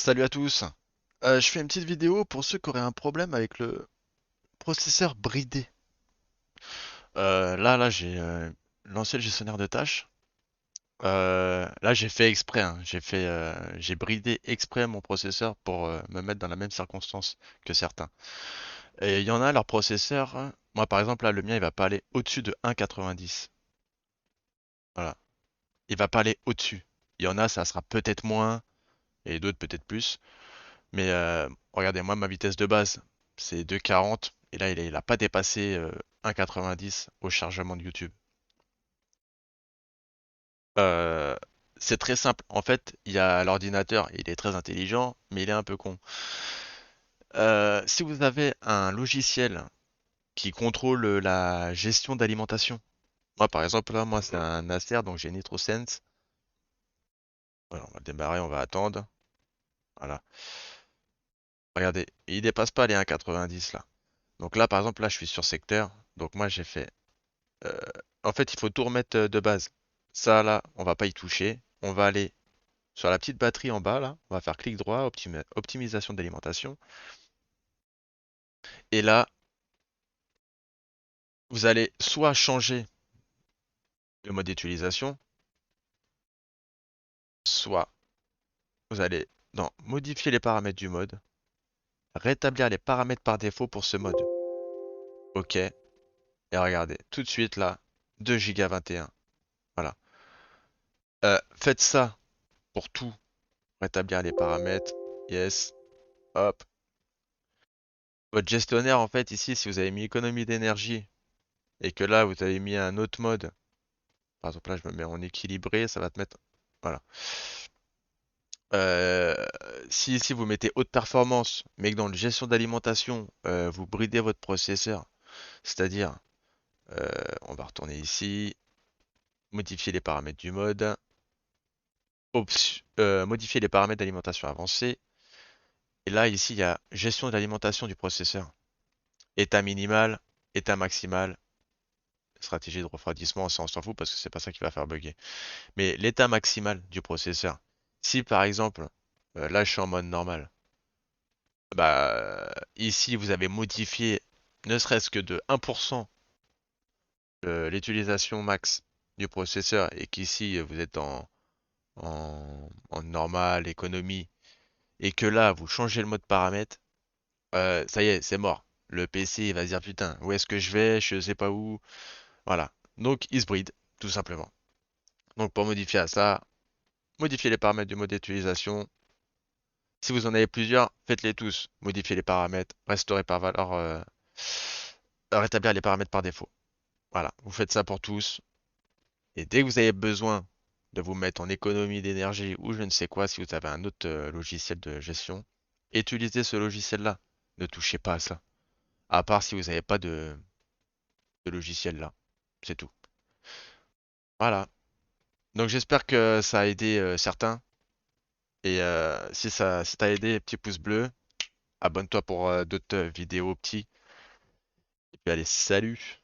Salut à tous. Je fais une petite vidéo pour ceux qui auraient un problème avec le processeur bridé. Là, j'ai lancé le gestionnaire de tâches. Là, j'ai fait exprès, hein. J'ai bridé exprès mon processeur pour me mettre dans la même circonstance que certains. Et il y en a, leur processeur, hein, moi par exemple, là, le mien, il va pas aller au-dessus de 1,90. Voilà. Il va pas aller au-dessus. Il y en a, ça sera peut-être moins, et d'autres peut-être plus. Mais regardez, moi, ma vitesse de base, c'est 2,40. Et là, il a pas dépassé 1,90 au chargement de YouTube. Euh, c'est très simple. En fait, il y a l'ordinateur, il est très intelligent, mais il est un peu con. Si vous avez un logiciel qui contrôle la gestion d'alimentation, moi, par exemple, là, moi, c'est un Acer, donc j'ai NitroSense. Voilà, on va démarrer, on va attendre. Voilà. Regardez, il dépasse pas les 1,90 là. Donc là, par exemple, là, je suis sur secteur. Donc moi, j'ai fait Euh, en fait, il faut tout remettre de base. Ça, là, on va pas y toucher. On va aller sur la petite batterie en bas, là. On va faire clic droit, optimisation d'alimentation. Et là, vous allez soit changer le mode d'utilisation, soit vous allez dans modifier les paramètres du mode, rétablir les paramètres par défaut pour ce mode. OK. Et regardez, tout de suite, là, 2 Go 21. Voilà. Faites ça pour tout. Rétablir les paramètres. Yes. Hop. Votre gestionnaire, en fait, ici, si vous avez mis économie d'énergie et que là, vous avez mis un autre mode, par exemple, là, je me mets en équilibré, ça va te mettre. Voilà. Euh, si ici, vous mettez haute performance, mais que dans le gestion d'alimentation, vous bridez votre processeur, c'est-à-dire, on va retourner ici, modifier les paramètres du mode, modifier les paramètres d'alimentation avancée, et là, ici, il y a gestion de l'alimentation du processeur. État minimal, état maximal, stratégie de refroidissement, ça on s'en fout parce que c'est pas ça qui va faire bugger. Mais l'état maximal du processeur, si par exemple, là je suis en mode normal, ici vous avez modifié ne serait-ce que de 1% l'utilisation max du processeur et qu'ici vous êtes en normal, économie, et que là vous changez le mode paramètre, ça y est, c'est mort. Le PC il va se dire putain, où est-ce que je vais? Je sais pas où. Voilà. Donc il se bride, tout simplement. Donc pour modifier à ça, modifiez les paramètres du mode d'utilisation. Si vous en avez plusieurs, faites-les tous. Modifiez les paramètres, restaurer par valeur, rétablir les paramètres par défaut. Voilà, vous faites ça pour tous. Et dès que vous avez besoin de vous mettre en économie d'énergie ou je ne sais quoi, si vous avez un autre logiciel de gestion, utilisez ce logiciel-là. Ne touchez pas à ça. À part si vous n'avez pas de logiciel là. C'est tout. Voilà. Donc j'espère que ça a aidé certains. Et si t'a aidé, petit pouce bleu. Abonne-toi pour d'autres vidéos petits. Et puis allez, salut!